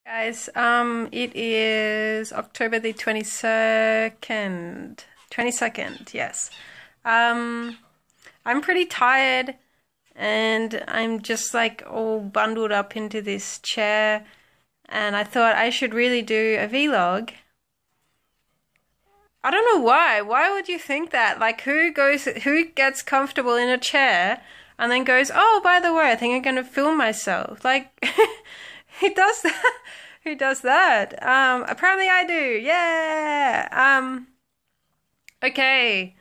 Guys, it is October the 22nd. 22nd, yes. I'm pretty tired and I'm just like all bundled up into this chair, and I thought I should really do a vlog. I don't know why. Why would you think that? Like, who gets comfortable in a chair and then goes, "Oh, by the way, I think I'm going to film myself." Like, who does that? Who does that? Apparently I do. Yeah. Okay.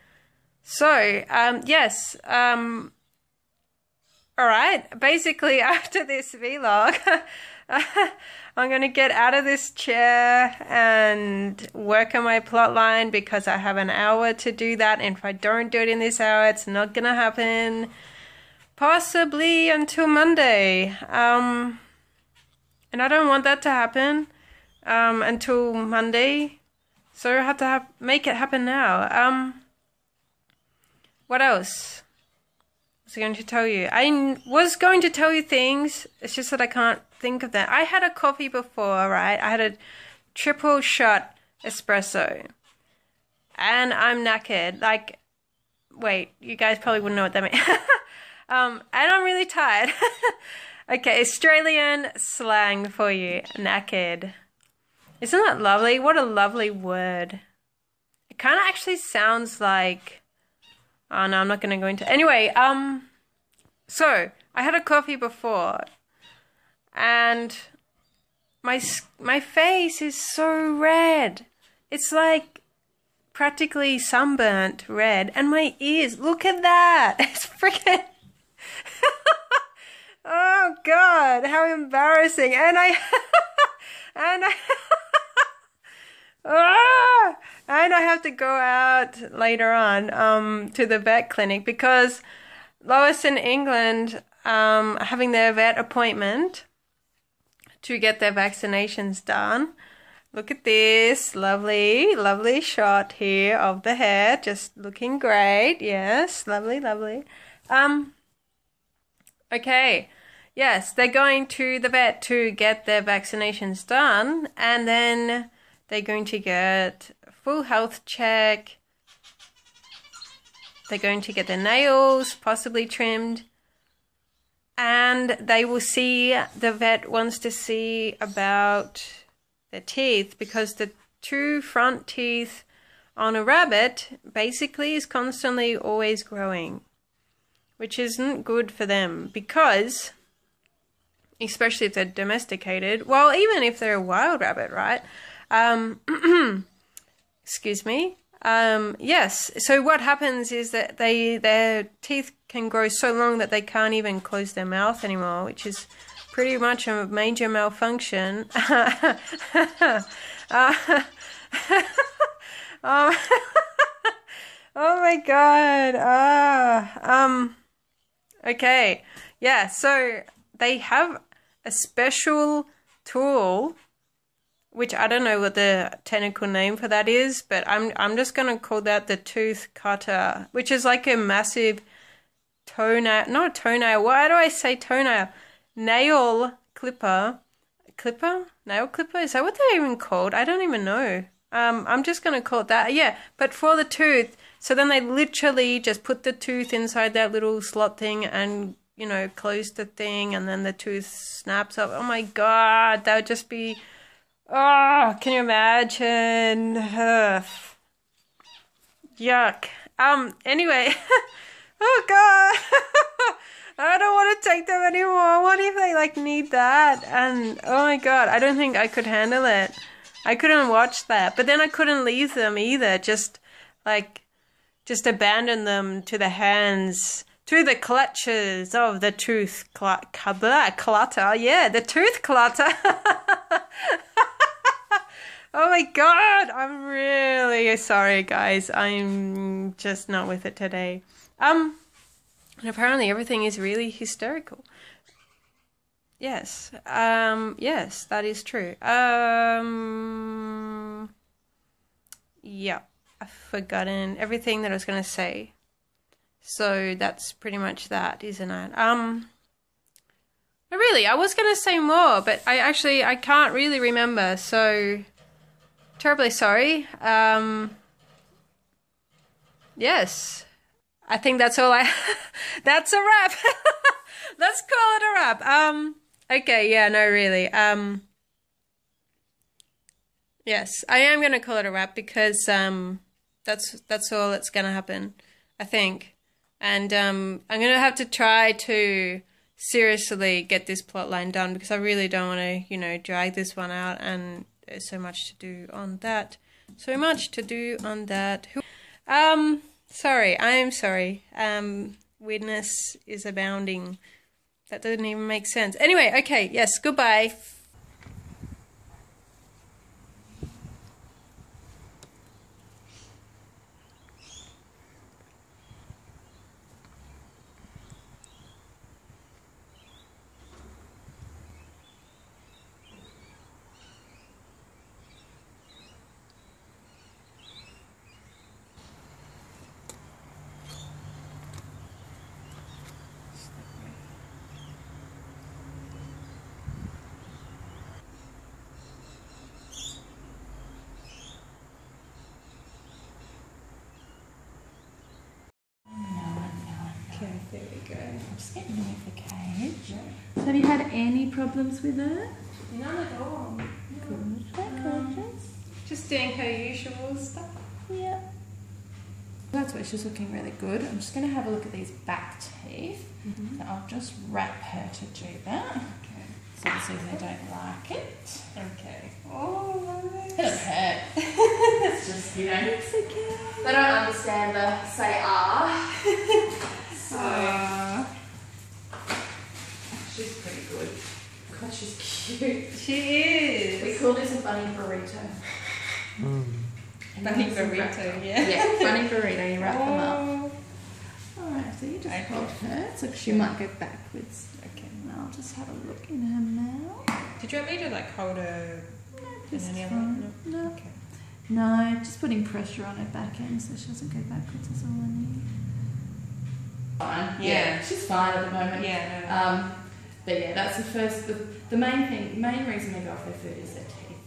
So, yes. All right. Basically, after this vlog, I'm going to get out of this chair and work on my plot line because I have an hour to do that. And if I don't do it in this hour, it's not going to happen. Possibly until Monday. And I don't want that to happen until Monday. So I have to make it happen now. What else was I going to tell you? I was going to tell you things. It's just that I can't think of that. I had a coffee before, right? I had a triple shot espresso. And I'm knackered. Like, wait, you guys probably wouldn't know what that means. And I'm really tired. Okay, Australian slang for you. Knackered. Isn't that lovely? What a lovely word. It kind of actually sounds like... Oh, no, I'm not going to go into... Anyway, so, I had a coffee before, and my face is so red. It's like practically sunburnt red, and my ears, look at that. It's freaking... Oh, God, how embarrassing. And I... And I have to go out later on to the vet clinic because Lois in England having their vet appointment to get their vaccinations done. Look at this lovely, lovely shot here of the hair, just looking great. Yes, lovely, lovely. Okay. Yes, they're going to the vet to get their vaccinations done, and then they're going to get a full health check. They're going to get their nails possibly trimmed. And they will see, the vet wants to see about their teeth, because the two front teeth on a rabbit basically is constantly always growing, which isn't good for them because... especially if they're domesticated. Well, even if they're a wild rabbit, right? Excuse me. Yes. So what happens is that their teeth can grow so long that they can't even close their mouth anymore, which is pretty much a major malfunction. Oh my God. Okay. Yeah. So they have a special tool, which I don't know what the technical name for that is, but I'm just gonna call that the tooth cutter, which is like a massive toenail, not toenail. Why do I say toenail? Nail clipper, nail clipper. Is that what they're even called? I don't even know. I'm just gonna call it that. Yeah, but for the tooth. So then they literally just put the tooth inside that little slot thing and, you know, close the thing, and then the tooth snaps up. Oh my God, that would just be, oh, can you imagine? Ugh. Yuck. Anyway, oh God, I don't want to take them anymore. What if they like need that? And oh my God, I don't think I could handle it. I couldn't watch that, but then I couldn't leave them either. Just abandon them to the hands, to the clutches of the tooth clutter. Yeah, the tooth clutter. Oh my God, I'm really sorry, guys. I'm just not with it today. And apparently everything is really hysterical. Yes. Yes, that is true. Yeah, I've forgotten everything that I was going to say. So that's pretty much that, isn't it? Really, I was going to say more, but I can't really remember, so terribly sorry. Yes, I think that's all that's a wrap. Let's call it a wrap. Okay, yeah, no, really. Yes, I am going to call it a wrap because that's all that's going to happen, I think. And I'm going to have to try to seriously get this plot line done because I really don't want to, you know, drag this one out, and there's so much to do on that. So much to do on that. Sorry, I am sorry. Weirdness is abounding. That didn't even make sense. Anyway, okay, yes, goodbye. Okay, there we go. I'm just getting rid of the cage. So have you had any problems with her? None at all. Good. Gorgeous. Just doing her usual stuff. Yeah. That's where she's looking really good. I'm just going to have a look at these back teeth. So I'll just wrap her to do that. Okay. So obviously they don't like it. Okay. Oh, It doesn't hurt. It's just, you know, it's okay. They don't understand the say so she's pretty good. God, she's cute. she is. We call this a bunny burrito. Bunny burrito, yeah. Yeah, bunny burrito. You wrap them up. Alright, so you just hold her. So she might go backwards. Okay. And I'll just have a look in her mouth. Did you want me to like hold her? No, just any fine. other? No. Okay. No, just putting pressure on her back end so she doesn't go backwards is all I need. Fine. Yeah. She's fine at the moment. Yeah. No. But yeah, that's the first, the main reason they go off their food is their teeth.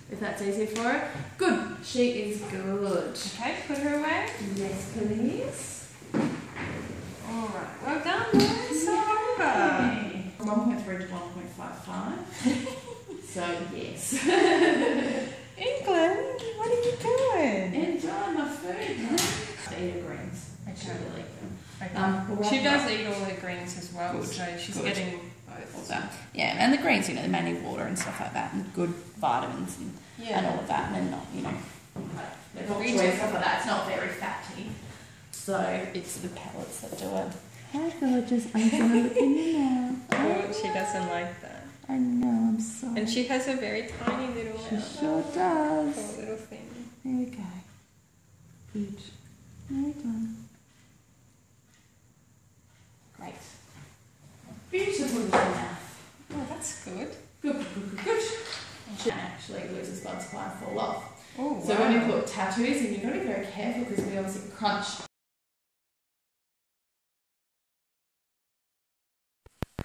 If that's easier for her. Good. She is good. Okay, put her away. Yes, please. Alright, well done, guys. So over. 1.3 to 1.55. So yes. England, what are you doing? Enjoy my food. I eat her greens. I actually really like them. Okay. She does eat all her greens as well, Good. so she's Good. getting both. That. Yeah, and the greens, you know, they mainly water and stuff like that, and good vitamins and all of that, and they're not, you know, they're not and stuff like that. It's not very fatty, so it's the pellets that do it. Hi, gorgeous. I'm gonna look in your mouth. Oh, she doesn't like that. I know. I'm sorry. And she has a very tiny little She mouth. sure does. Poor little thing. There we go. Good. Well done. Great. Beautiful little mouth. Oh, that's good. Good. She actually loses blood supply and fall off. Oh, wow. So when you put tattoos in, you've got to be very careful because we obviously crunch.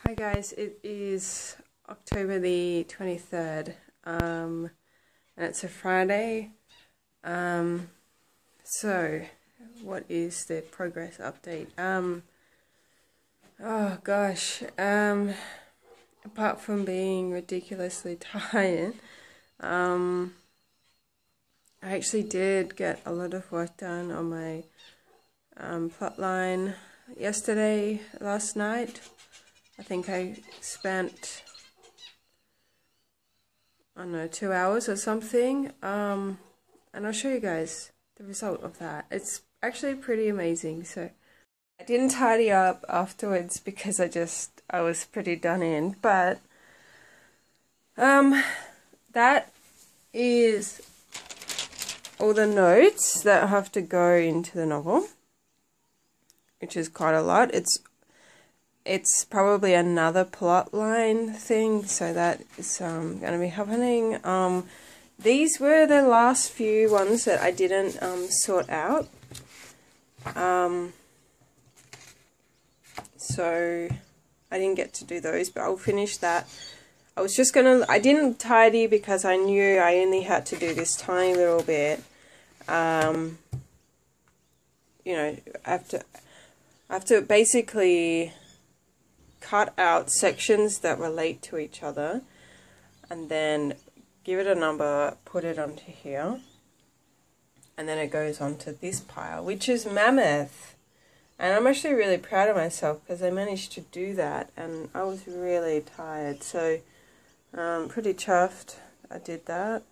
Hi guys, it is October the 23rd, and it's a Friday. So what is the progress update? Oh gosh, apart from being ridiculously tired, I actually did get a lot of work done on my plot line last night. I think I spent, I don't know, 2 hours or something, and I'll show you guys the result of that. It's actually pretty amazing. So I didn't tidy up afterwards because I was pretty done in, but that is all the notes that have to go into the novel, which is quite a lot. It's probably another plot line thing, so that is going to be happening. These were the last few ones that I didn't sort out. So I didn't get to do those, but I'll finish that. I didn't tidy because I knew I only had to do this tiny little bit. You know, I have to basically cut out sections that relate to each other and then give it a number, put it onto here, and then it goes onto this pile, which is mammoth. And I'm actually really proud of myself because I managed to do that, and I was really tired, so pretty chuffed I did that.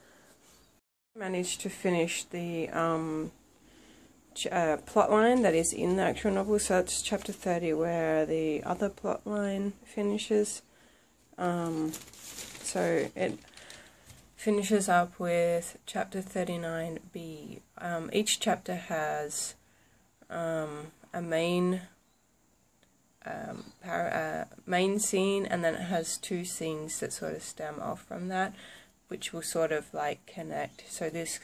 Managed to finish the plot line that is in the actual novel, so it's chapter 30 where the other plot line finishes. So it finishes up with chapter 39b. Each chapter has a main main scene, and then it has two scenes that sort of stem off from that, which will sort of like connect. So this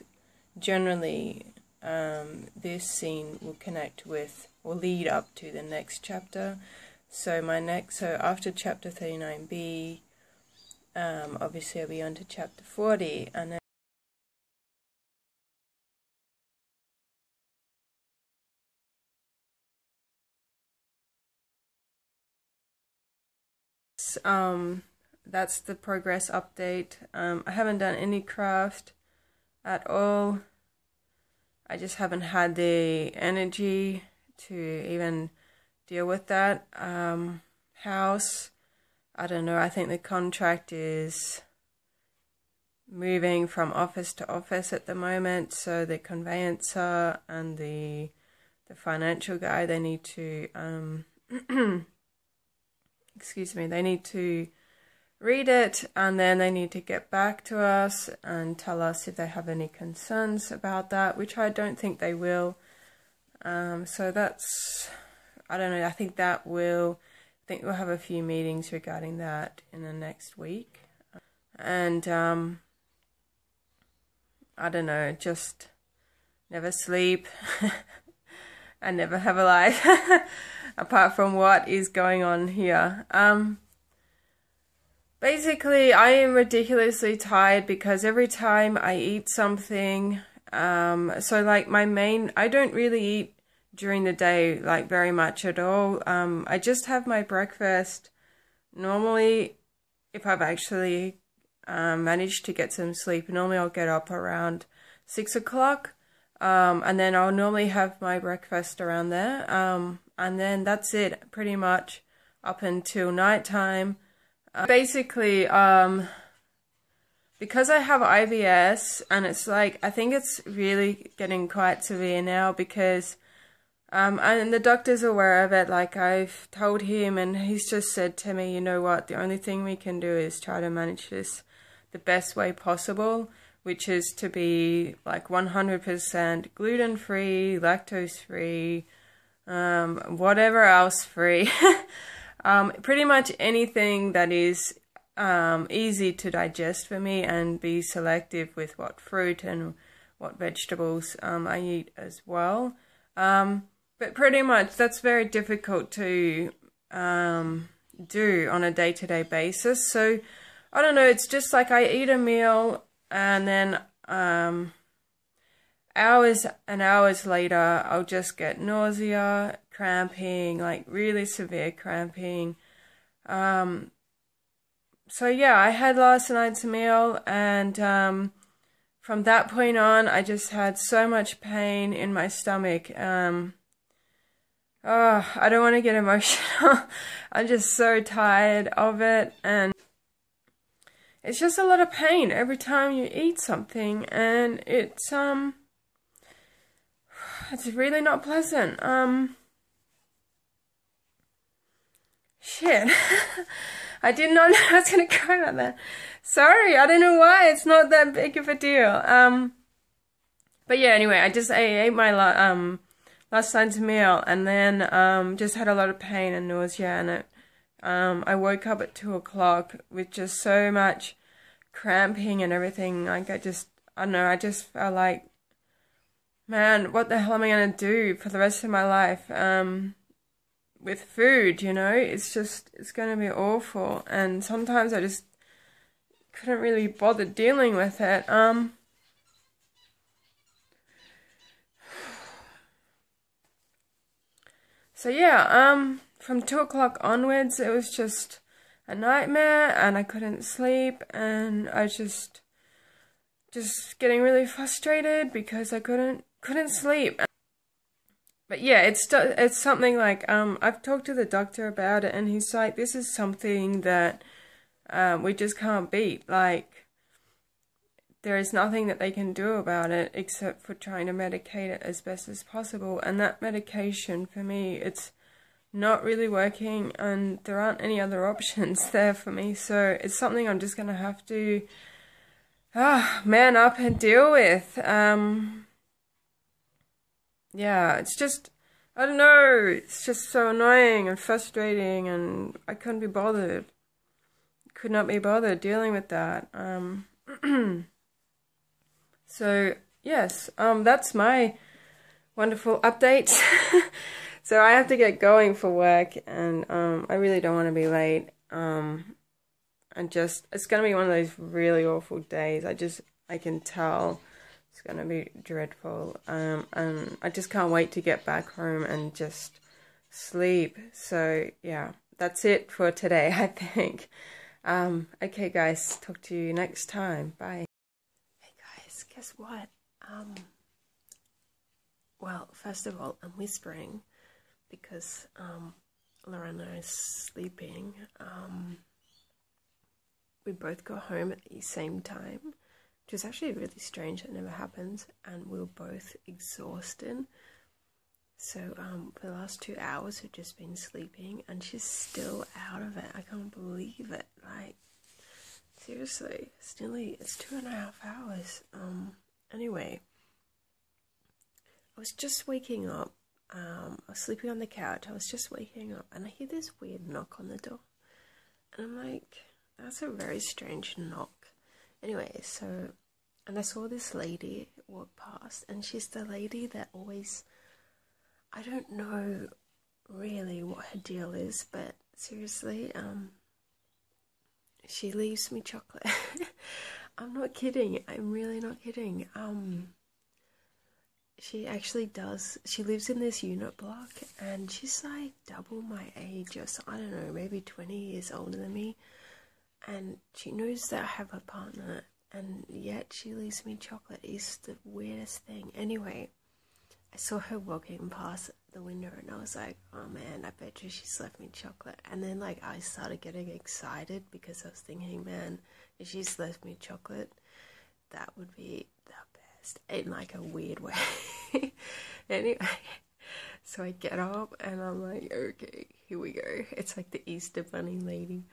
generally this scene will connect with or lead up to the next chapter. So after chapter 39b, obviously I'll be on to chapter 40, and then that's the progress update. I haven't done any craft at all. I just haven't had the energy to even deal with that. House, I don't know, I think the contract is moving from office to office at the moment, so the conveyancer and the financial guy, they need to excuse me, they need to read it, and then they need to get back to us and tell us if they have any concerns about that, which I don't think they will. So that's, I don't know, I think we'll have a few meetings regarding that in the next week. And I don't know, just never sleep and never have a life apart from what is going on here. Basically, I am ridiculously tired because every time I eat something, so like I don't really eat during the day, like very much at all. I just have my breakfast. Normally, if I've actually managed to get some sleep, normally I'll get up around 6 o'clock, and then I'll normally have my breakfast around there, and then that's it, pretty much up until nighttime. Basically, because I have IBS, and it's like, I think it's really getting quite severe now because, and the doctor's aware of it, like I've told him, and he's just said to me, you know what, the only thing we can do is try to manage this the best way possible, which is to be like 100% gluten-free, lactose-free, whatever else free. Pretty much anything that is easy to digest for me, and be selective with what fruit and what vegetables I eat as well. But pretty much that's very difficult to do on a day-to-day basis. So I don't know, it's just like I eat a meal and then hours and hours later I'll just get nausea, cramping, like really severe cramping. So yeah, I had last night's meal, and from that point on I just had so much pain in my stomach. Oh, I don't want to get emotional. I'm just so tired of it, and it's just a lot of pain every time you eat something, and it's really not pleasant. Shit. I did not know I was going to cry about that. Sorry, I don't know why. It's not that big of a deal. But yeah, anyway, I ate my last night's meal, and then just had a lot of pain and nausea, and I woke up at 2 o'clock with just so much cramping and everything. Like I don't know, I just felt like, man, what the hell am I going to do for the rest of my life? with food, you know. It's going to be awful. And sometimes I just couldn't really bother dealing with it. So yeah, from 2 o'clock onwards, it was just a nightmare, and I couldn't sleep, and I just getting really frustrated because I couldn't sleep. But yeah, it's something like I've talked to the doctor about it, and he's like, this is something that we just can't beat. Like, there is nothing that they can do about it except for trying to medicate it as best as possible. And that medication, for me, it's not really working, and there aren't any other options there for me. So it's something I'm just going to have to man up and deal with. Yeah, it's just, I don't know, it's just so annoying and frustrating, and I couldn't be bothered. Could not be bothered dealing with that. So yes, that's my wonderful update. So I have to get going for work, and I really don't want to be late. And it's gonna be one of those really awful days. I can tell it's gonna be dreadful. And I just can't wait to get back home and just sleep. So yeah, that's it for today, I think. Okay guys, talk to you next time. Bye. Hey guys, guess what? Well, first of all, I'm whispering because Lorena is sleeping. We both got home at the same time, which is actually really strange. That never happens, and we were both exhausted. So for the last 2 hours we've just been sleeping, and she's still out of it. I can't believe it. Like, seriously, it's 2.5 hours. Anyway, I was just waking up. I was sleeping on the couch. I was just waking up, and I hear this weird knock on the door, and I'm like, that's a very strange knock. Anyway, and I saw this lady walk past, and she's the lady that always, I don't know really what her deal is, but seriously, she leaves me chocolate. I'm not kidding. I'm really not kidding. She actually does. She lives in this unit block, and she's like double my age, or so, I don't know, maybe 20 years older than me. And she knows that I have a partner, and yet she leaves me chocolate. It's the weirdest thing. Anyway, I saw her walking past the window, and I was like, oh man, I bet you she's left me chocolate. And then like I started getting excited because I was thinking, man, if she's left me chocolate, that would be the best in like a weird way. Anyway, so I get up and I'm like, okay, here we go. It's like the Easter Bunny lady.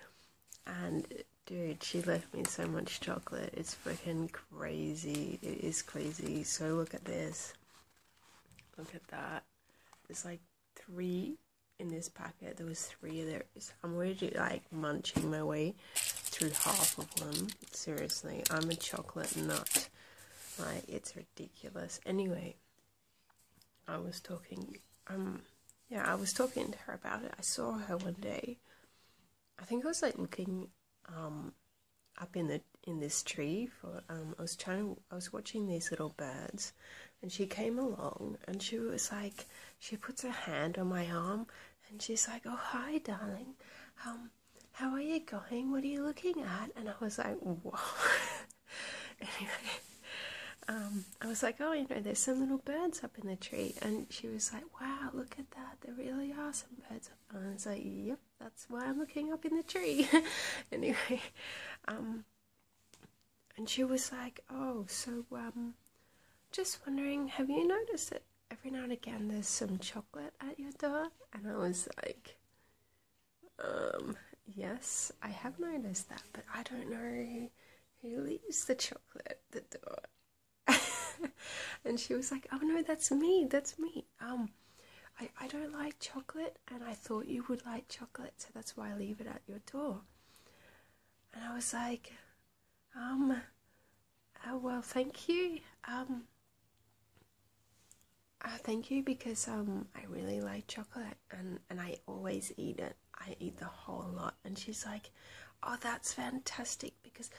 And dude, she left me so much chocolate. It's freaking crazy. It is crazy. So look at this. Look at that. There's like 3 in this packet. There was 3 of those. I'm already like munching my way through half of them. Seriously, I'm a chocolate nut. Like, it's ridiculous. Anyway, I was talking to her about it. I saw her one day. I think I was like looking up in this tree for I was watching these little birds, and she came along, and she was like, she puts her hand on my arm, and she's like, oh hi darling, how are you going, what are you looking at? And I was like, whoa. Anyway, I was like, oh, you know, there's some little birds up in the tree. And she was like, wow, look at that, there really are some birds up. And I was like, yep, that's why I'm looking up in the tree. Anyway, and she was like, oh, so just wondering, have you noticed that every now and again there's some chocolate at your door? And I was like, yes, I have noticed that, but I don't know who leaves the chocolate at the door. And she was like, oh no, that's me. I don't like chocolate, and I thought you would like chocolate, so that's why I leave it at your door. And I was like, oh, well, thank you. Thank you, because I really like chocolate, and I always eat it. I eat the whole lot. And she's like, oh, that's fantastic, because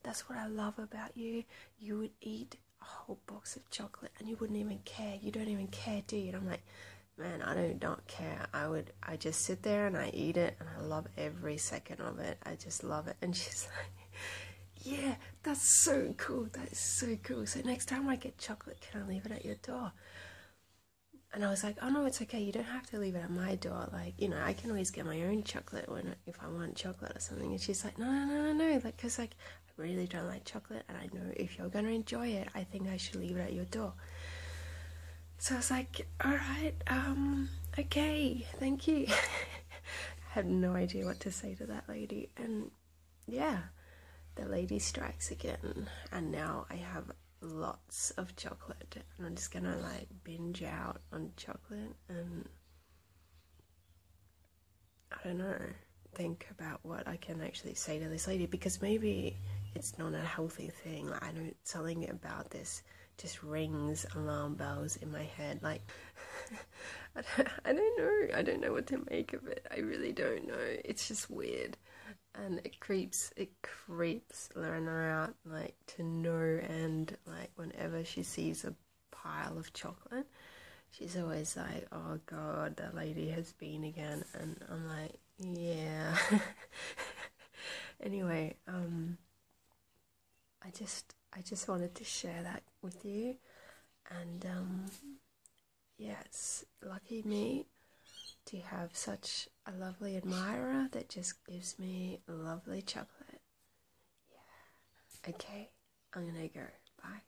that's what I love about you. You would eat a whole box of chocolate and you wouldn't even care. You don't even care, do you? And I'm like, man, I don't care. I just sit there and I eat it, and I love every second of it. I just love it. And she's like, yeah, that's so cool. That is so cool. So next time I get chocolate, can I leave it at your door? And I was like, oh no, it's okay. You don't have to leave it at my door. Like, you know, I can always get my own chocolate if I want chocolate or something. And she's like, no. Like, because like, I really don't like chocolate, and I know if you're going to enjoy it, I think I should leave it at your door. So I was like, all right, okay, thank you. I had no idea what to say to that lady. And yeah, the lady strikes again. And now I have lots of chocolate, and I'm just gonna like binge out on chocolate, and I don't know, think about what I can actually say to this lady, because maybe it's not a healthy thing. Like, I know something about this just rings alarm bells in my head. Like, I don't know what to make of it. I really don't know. It's just weird. And it creeps Lorena out, like, to no end. Like, whenever she sees a pile of chocolate, she's always like, oh God, that lady has been again. And I'm like, yeah. Anyway, I just wanted to share that with you. And, yeah, it's lucky me to have such a lovely admirer that just gives me lovely chocolate. Yeah. Okay, I'm gonna go. Bye.